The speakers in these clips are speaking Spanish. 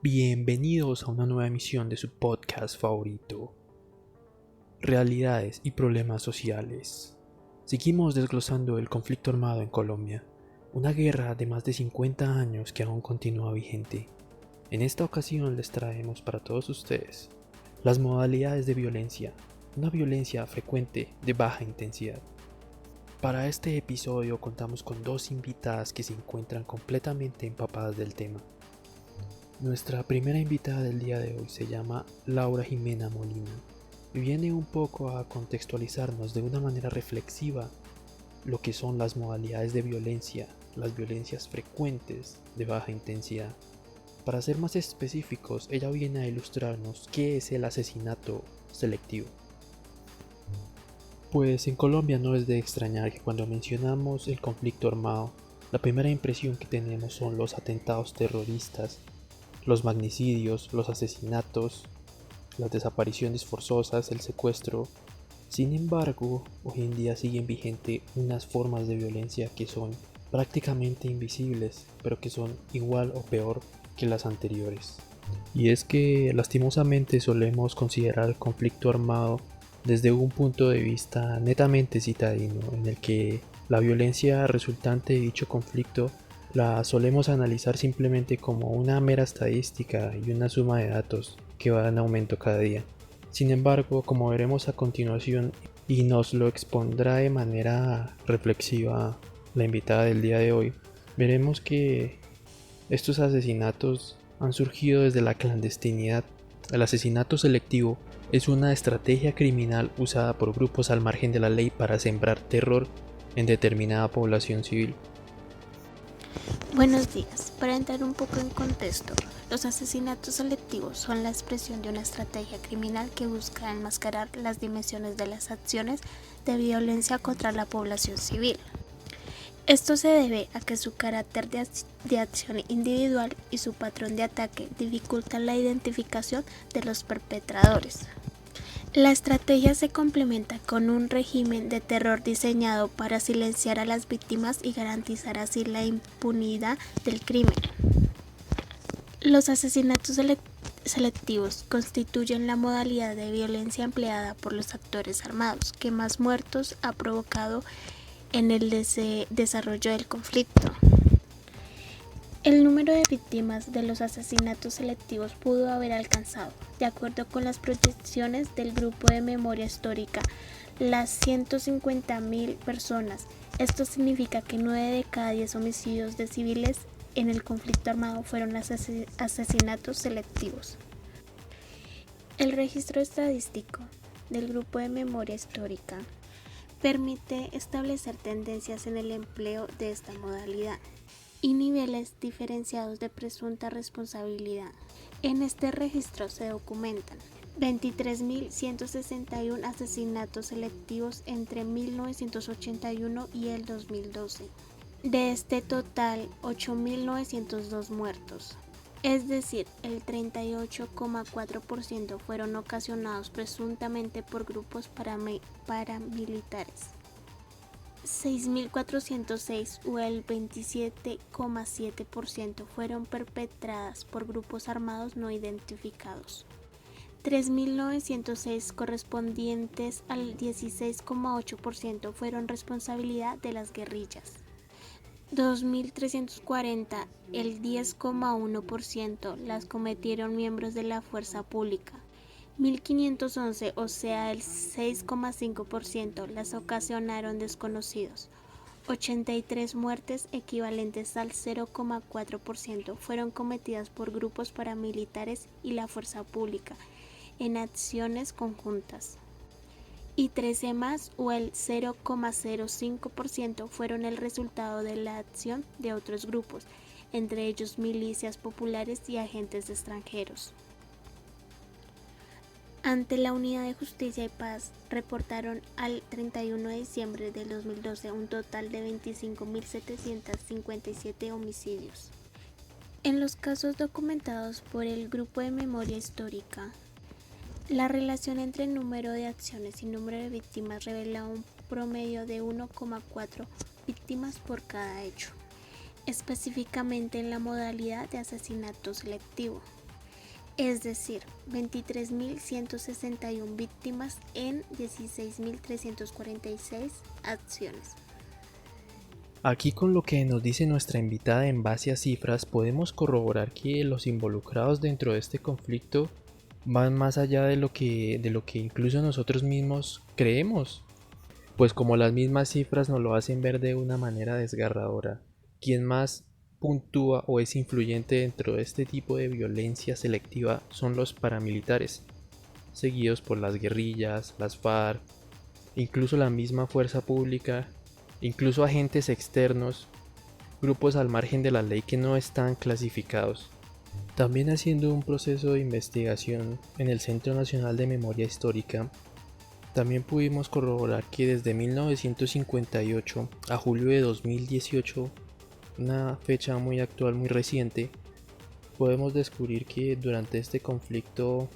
Bienvenidos a una nueva emisión de su podcast favorito, Realidades y Problemas Sociales. Seguimos desglosando el conflicto armado en Colombia, una guerra de más de 50 años que aún continúa vigente. En esta ocasión les traemos para todos ustedes las modalidades de violencia, una violencia frecuente de baja intensidad. Para este episodio contamos con dos invitadas que se encuentran completamente empapadas del tema. Nuestra primera invitada del día de hoy se llama Laura Jimena Molina y viene un poco a contextualizarnos de una manera reflexiva lo que son las modalidades de violencia, las violencias frecuentes de baja intensidad. Para ser más específicos, ella viene a ilustrarnos qué es el asesinato selectivo. Pues en Colombia no es de extrañar que cuando mencionamos el conflicto armado, la primera impresión que tenemos son los atentados terroristas, los magnicidios, los asesinatos, las desapariciones forzosas, el secuestro. Sin embargo, hoy en día siguen vigentes unas formas de violencia que son prácticamente invisibles, pero que son igual o peor que las anteriores. Y es que lastimosamente solemos considerar el conflicto armado desde un punto de vista netamente citadino, en el que la violencia resultante de dicho conflicto la solemos analizar simplemente como una mera estadística y una suma de datos que va en aumento cada día. Sin embargo, como veremos a continuación y nos lo expondrá de manera reflexiva la invitada del día de hoy, veremos que estos asesinatos han surgido desde la clandestinidad. El asesinato selectivo es una estrategia criminal usada por grupos al margen de la ley para sembrar terror en determinada población civil. Buenos días. Para entrar un poco en contexto, los asesinatos selectivos son la expresión de una estrategia criminal que busca enmascarar las dimensiones de las acciones de violencia contra la población civil. Esto se debe a que su carácter de acción individual y su patrón de ataque dificultan la identificación de los perpetradores. La estrategia se complementa con un régimen de terror diseñado para silenciar a las víctimas y garantizar así la impunidad del crimen. Los asesinatos selectivos constituyen la modalidad de violencia empleada por los actores armados que más muertos ha provocado en el desarrollo del conflicto. El número de víctimas de los asesinatos selectivos pudo haber alcanzado, de acuerdo con las proyecciones del Grupo de Memoria Histórica, las 150.000 personas. Esto significa que 9 de cada 10 homicidios de civiles en el conflicto armado fueron asesinatos selectivos. El registro estadístico del Grupo de Memoria Histórica permite establecer tendencias en el empleo de esta modalidad y niveles diferenciados de presunta responsabilidad. En este registro se documentan 23.161 asesinatos selectivos entre 1981 y el 2012. De este total, 8.902 muertos, es decir, el 38,4% fueron ocasionados presuntamente por grupos paramilitares. 6.406 o el 27,7% fueron perpetradas por grupos armados no identificados. 3.906 correspondientes al 16,8% fueron responsabilidad de las guerrillas. 2.340, el 10,1%, las cometieron miembros de la fuerza pública. 1.511, o sea el 6,5%, las ocasionaron desconocidos. 83 muertes, equivalentes al 0,4%, fueron cometidas por grupos paramilitares y la fuerza pública en acciones conjuntas. Y 13 más, o el 0,05%, fueron el resultado de la acción de otros grupos, entre ellos milicias populares y agentes extranjeros. Ante la Unidad de Justicia y Paz, reportaron al 31 de diciembre del 2012 un total de 25.757 homicidios. En los casos documentados por el Grupo de Memoria Histórica, la relación entre el número de acciones y número de víctimas revela un promedio de 1,4 víctimas por cada hecho, específicamente en la modalidad de asesinato selectivo. es decir, 23.161 víctimas en 16.346 acciones. Aquí con lo que nos dice nuestra invitada en base a cifras podemos corroborar que los involucrados dentro de este conflicto van más allá de lo que incluso nosotros mismos creemos, pues como las mismas cifras nos lo hacen ver de una manera desgarradora. Quien más puntúa o es influyente dentro de este tipo de violencia selectiva son los paramilitares, seguidos por las guerrillas, las FARC, incluso la misma fuerza pública, incluso agentes externos, grupos al margen de la ley que no están clasificados. También haciendo un proceso de investigación en el Centro Nacional de Memoria Histórica, también pudimos corroborar que desde 1958 a julio de 2018, una fecha muy actual, muy reciente, podemos descubrir que durante este conflicto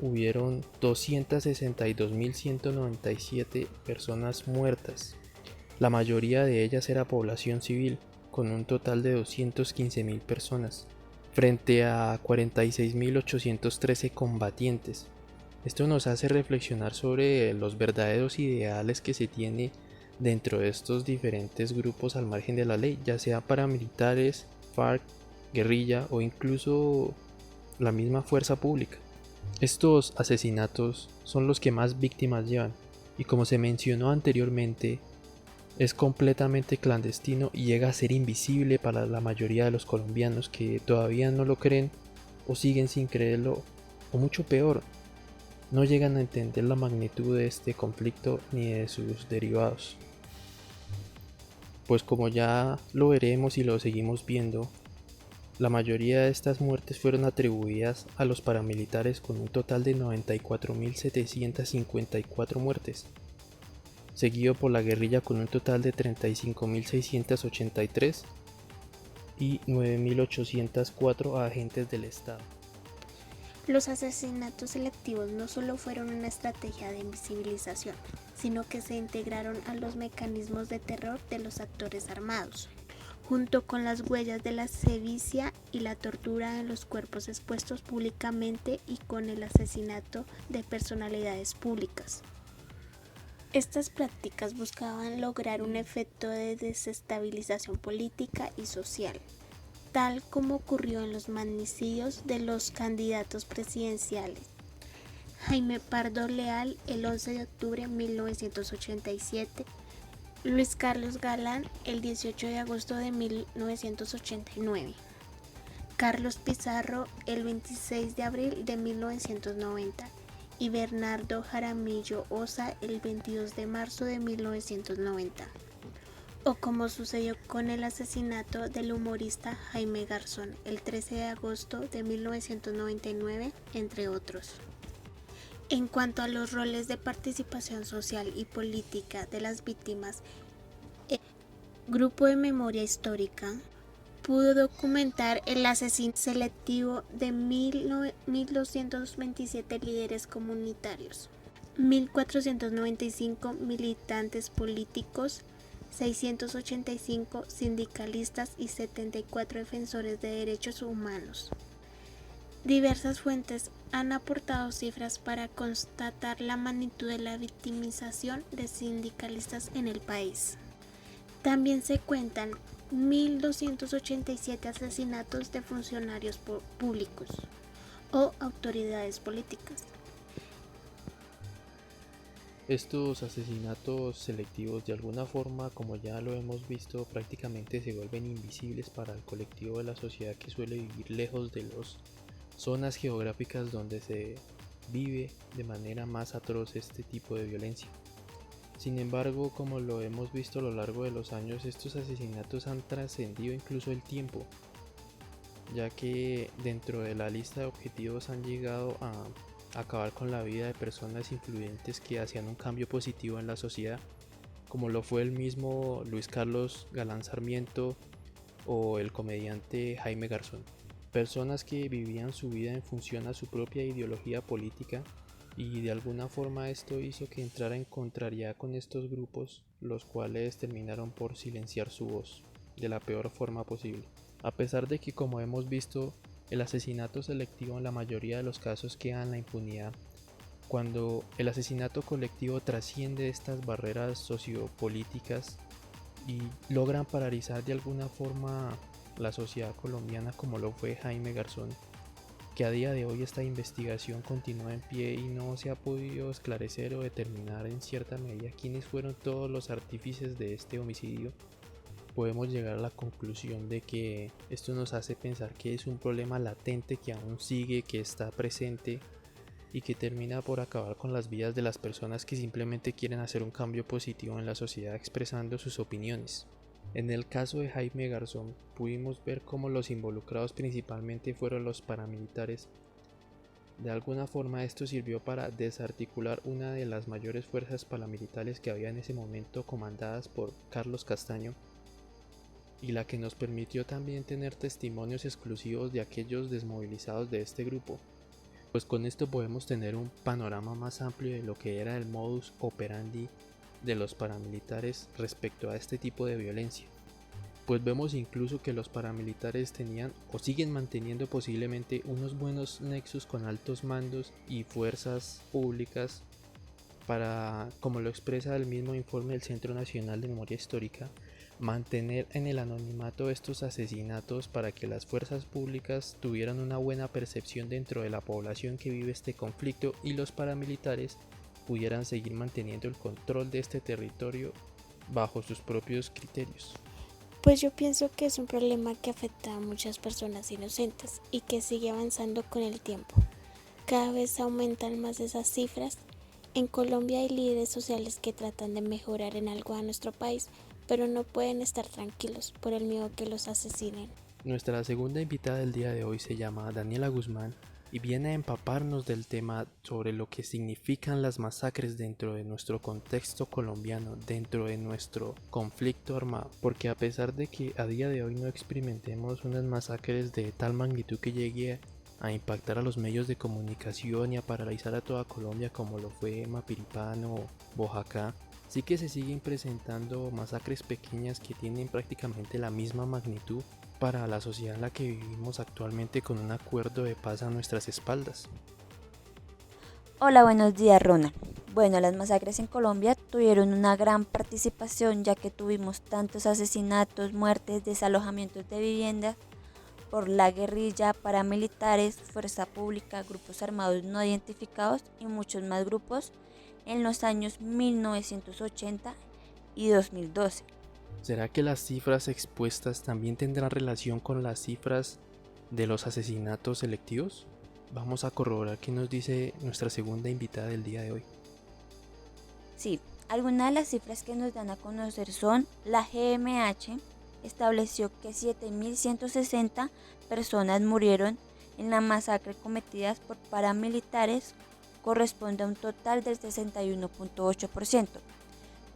hubieron 262.197 personas muertas. La mayoría de ellas era población civil, con un total de 215.000 personas, frente a 46.813 combatientes. Esto nos hace reflexionar sobre los verdaderos ideales que se tiene dentro de estos diferentes grupos al margen de la ley, ya sea paramilitares, FARC, guerrilla o incluso la misma fuerza pública. Estos asesinatos son los que más víctimas llevan y, como se mencionó anteriormente, es completamente clandestino y llega a ser invisible para la mayoría de los colombianos que todavía no lo creen o siguen sin creerlo, o mucho peor, no llegan a entender la magnitud de este conflicto ni de sus derivados. Pues como ya lo veremos y lo seguimos viendo, la mayoría de estas muertes fueron atribuidas a los paramilitares, con un total de 94.754 muertes, seguido por la guerrilla con un total de 35.683 y 9.804 agentes del Estado. Los asesinatos selectivos no solo fueron una estrategia de invisibilización, sino que se integraron a los mecanismos de terror de los actores armados, junto con las huellas de la sevicia y la tortura en los cuerpos expuestos públicamente y con el asesinato de personalidades públicas. Estas prácticas buscaban lograr un efecto de desestabilización política y social, tal como ocurrió en los magnicidios de los candidatos presidenciales. Jaime Pardo Leal el 11 de octubre de 1987, Luis Carlos Galán el 18 de agosto de 1989, Carlos Pizarro el 26 de abril de 1990 y Bernardo Jaramillo Osa el 22 de marzo de 1990. O como sucedió con el asesinato del humorista Jaime Garzón el 13 de agosto de 1999, entre otros. En cuanto a los roles de participación social y política de las víctimas, el Grupo de Memoria Histórica pudo documentar el asesinato selectivo de 1.227 líderes comunitarios, 1.495 militantes políticos, 685 sindicalistas y 74 defensores de derechos humanos. Diversas fuentes han aportado cifras para constatar la magnitud de la victimización de sindicalistas en el país. También se cuentan 1.287 asesinatos de funcionarios públicos o autoridades políticas. Estos asesinatos selectivos, de alguna forma, como ya lo hemos visto, prácticamente se vuelven invisibles para el colectivo de la sociedad que suele vivir lejos de las zonas geográficas donde se vive de manera más atroz este tipo de violencia. Sin embargo, como lo hemos visto a lo largo de los años, estos asesinatos han trascendido incluso el tiempo, ya que dentro de la lista de objetivos han llegado a acabar con la vida de personas influyentes que hacían un cambio positivo en la sociedad, como lo fue el mismo Luis Carlos Galán Sarmiento o el comediante Jaime Garzón. Personas que vivían su vida en función a su propia ideología política, y de alguna forma esto hizo que entrara en contrariedad con estos grupos, los cuales terminaron por silenciar su voz de la peor forma posible. A pesar de que, como hemos visto, El asesinato selectivo en la mayoría de los casos queda en la impunidad. Cuando el asesinato colectivo trasciende estas barreras sociopolíticas y logran paralizar de alguna forma la sociedad colombiana, como lo fue Jaime Garzón, que a día de hoy esta investigación continúa en pie y no se ha podido esclarecer o determinar en cierta medida quiénes fueron todos los artífices de este homicidio, podemos llegar a la conclusión de que esto nos hace pensar que es un problema latente que aún sigue, que está presente y que termina por acabar con las vidas de las personas que simplemente quieren hacer un cambio positivo en la sociedad expresando sus opiniones. En el caso de Jaime Garzón, pudimos ver cómo los involucrados principalmente fueron los paramilitares. De alguna forma esto sirvió para desarticular una de las mayores fuerzas paramilitares que había en ese momento, comandadas por Carlos Castaño, y la que nos permitió también tener testimonios exclusivos de aquellos desmovilizados de este grupo. Pues con esto podemos tener un panorama más amplio de lo que era el modus operandi de los paramilitares respecto a este tipo de violencia. Pues vemos incluso que los paramilitares tenían o siguen manteniendo posiblemente unos buenos nexos con altos mandos y fuerzas públicas para, como lo expresa el mismo informe del Centro Nacional de Memoria Histórica, mantener en el anonimato estos asesinatos para que las fuerzas públicas tuvieran una buena percepción dentro de la población que vive este conflicto y los paramilitares pudieran seguir manteniendo el control de este territorio bajo sus propios criterios. Pues yo pienso que es un problema que afecta a muchas personas inocentes y que sigue avanzando con el tiempo. Cada vez aumentan más esas cifras. En Colombia hay líderes sociales que tratan de mejorar en algo a nuestro país, pero no pueden estar tranquilos por el miedo que los asesinen. Nuestra segunda invitada del día de hoy se llama Daniela Guzmán y viene a empaparnos del tema sobre lo que significan las masacres dentro de nuestro contexto colombiano, dentro de nuestro conflicto armado, porque a pesar de que a día de hoy no experimentemos unas masacres de tal magnitud que llegue a impactar a los medios de comunicación y a paralizar a toda Colombia como lo fue Mapiripán o Boyacá, sí que se siguen presentando masacres pequeñas que tienen prácticamente la misma magnitud para la sociedad en la que vivimos actualmente, con un acuerdo de paz a nuestras espaldas. Hola, buenos días, Ronald. Bueno, las masacres en Colombia tuvieron una gran participación, ya que tuvimos tantos asesinatos, muertes, desalojamientos de viviendas por la guerrilla, paramilitares, fuerza pública, grupos armados no identificados y muchos más grupos en los años 1980 y 2012. ¿Será que las cifras expuestas también tendrán relación con las cifras de los asesinatos selectivos? Vamos a corroborar qué nos dice nuestra segunda invitada del día de hoy. Sí, algunas de las cifras que nos dan a conocer son: la GMH estableció que 7.160 personas murieron en la masacre cometidas por paramilitares, corresponde a un total del 61.8%.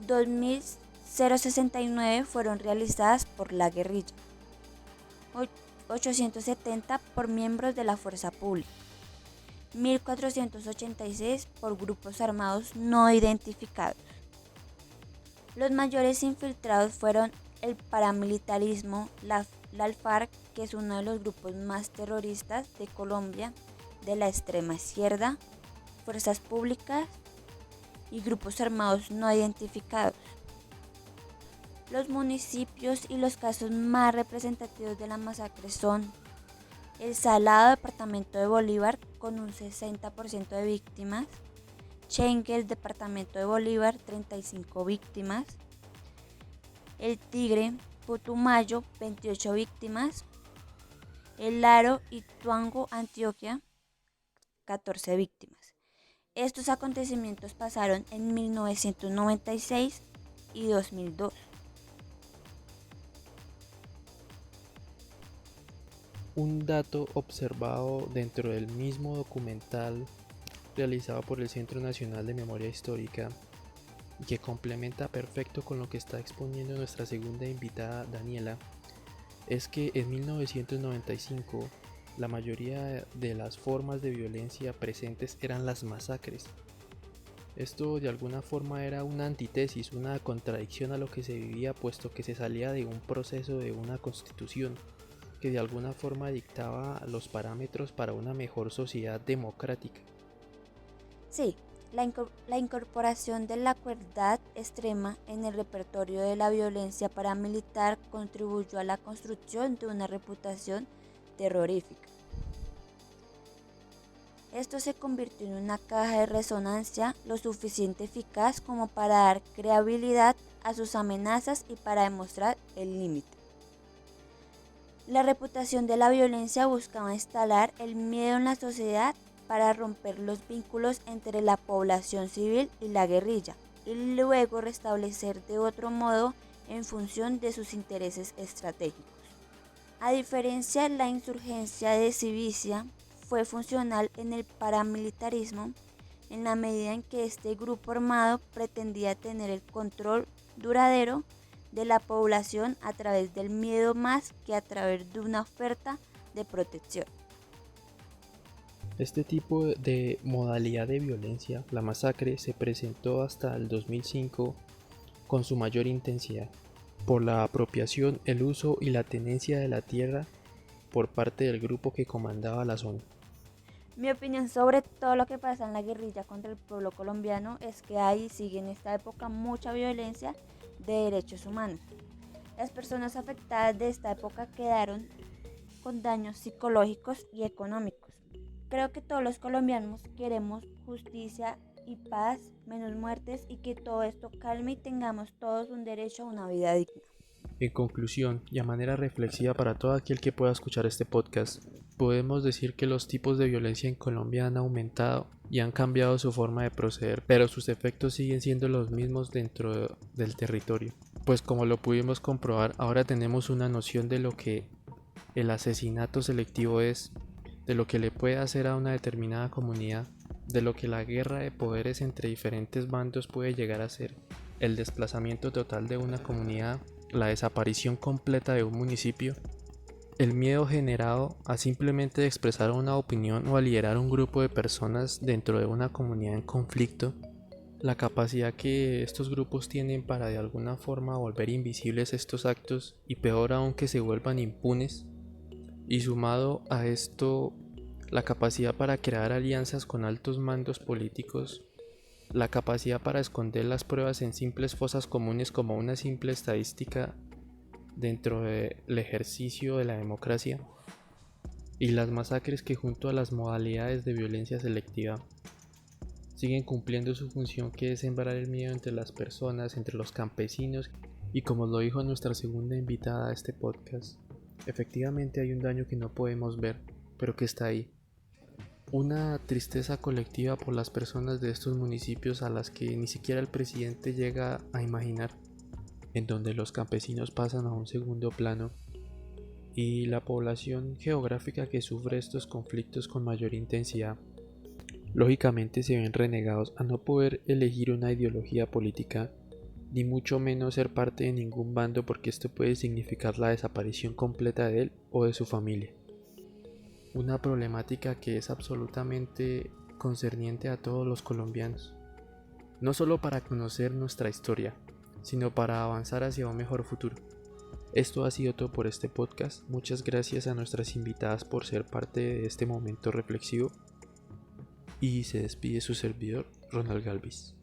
2.069 fueron realizadas por la guerrilla, 870 por miembros de la fuerza pública, 1.486 por grupos armados no identificados. Los mayores infiltrados fueron el paramilitarismo, la FARC, que es uno de los grupos más terroristas de Colombia, de la extrema izquierda, fuerzas públicas y grupos armados no identificados. Los municipios y los casos más representativos de la masacre son El Salado, departamento de Bolívar, con un 60% de víctimas; Chenguel, departamento de Bolívar, 35 víctimas; El Tigre, Putumayo, 28 víctimas; El Aro y Tuango, Antioquia, 14 víctimas. Estos acontecimientos pasaron en 1996 y 2002. Un dato observado dentro del mismo documental realizado por el Centro Nacional de Memoria Histórica, que complementa perfecto con lo que está exponiendo nuestra segunda invitada Daniela, es que en 1995 la mayoría de las formas de violencia presentes eran las masacres. Esto de alguna forma era una antítesis, una contradicción a lo que se vivía, puesto que se salía de un proceso de una constitución. que de alguna forma dictaba los parámetros para una mejor sociedad democrática. Sí, la incorporación de la crueldad extrema en el repertorio de la violencia paramilitar contribuyó a la construcción de una reputación terrorífica. Esto se convirtió en una caja de resonancia lo suficiente eficaz como para dar credibilidad a sus amenazas y para demostrar el límite. La reputación de la violencia buscaba instalar el miedo en la sociedad para romper los vínculos entre la población civil y la guerrilla, y luego restablecer de otro modo en función de sus intereses estratégicos. A diferencia de la insurgencia de Civicea, fue funcional en el paramilitarismo en la medida en que este grupo armado pretendía tener el control duradero de la población a través del miedo más que a través de una oferta de protección. Este tipo de modalidad de violencia, la masacre, se presentó hasta el 2005 con su mayor intensidad, por la apropiación, el uso y la tenencia de la tierra por parte del grupo que comandaba la zona. Mi opinión sobre todo lo que pasa en la guerrilla contra el pueblo colombiano es que hay sigue en esta época mucha violencia de derechos humanos. Las personas afectadas de esta época quedaron con daños psicológicos y económicos. Creo que todos los colombianos queremos justicia y paz, menos muertes y que todo esto calme y tengamos todos un derecho a una vida digna. En conclusión, y a manera reflexiva para todo aquel que pueda escuchar este podcast, podemos decir que los tipos de violencia en Colombia han aumentado y han cambiado su forma de proceder, pero sus efectos siguen siendo los mismos dentro del territorio. Pues como lo pudimos comprobar, ahora tenemos una noción de lo que el asesinato selectivo es, de lo que le puede hacer a una determinada comunidad, de lo que la guerra de poderes entre diferentes bandos puede llegar a ser, el desplazamiento total de una comunidad, la desaparición completa de un municipio, el miedo generado a simplemente expresar una opinión o a liderar un grupo de personas dentro de una comunidad en conflicto, la capacidad que estos grupos tienen para de alguna forma volver invisibles estos actos y peor aún que se vuelvan impunes, y sumado a esto la capacidad para crear alianzas con altos mandos políticos, la capacidad para esconder las pruebas en simples fosas comunes como una simple estadística dentro del ejercicio de la democracia, y las masacres que junto a las modalidades de violencia selectiva siguen cumpliendo su función, que es sembrar el miedo entre las personas, entre los campesinos, y como lo dijo nuestra segunda invitada a este podcast, efectivamente hay un daño que no podemos ver, pero que está ahí. Una tristeza colectiva por las personas de estos municipios a las que ni siquiera el presidente llega a imaginar, en donde los campesinos pasan a un segundo plano y la población geográfica que sufre estos conflictos con mayor intensidad, lógicamente se ven renegados a no poder elegir una ideología política, ni mucho menos ser parte de ningún bando, porque esto puede significar la desaparición completa de él o de su familia. Una problemática que es absolutamente concerniente a todos los colombianos, no solo para conocer nuestra historia, sino para avanzar hacia un mejor futuro. Esto ha sido todo por este podcast. Muchas gracias a nuestras invitadas por ser parte de este momento reflexivo, y se despide su servidor, Ronald Galvis.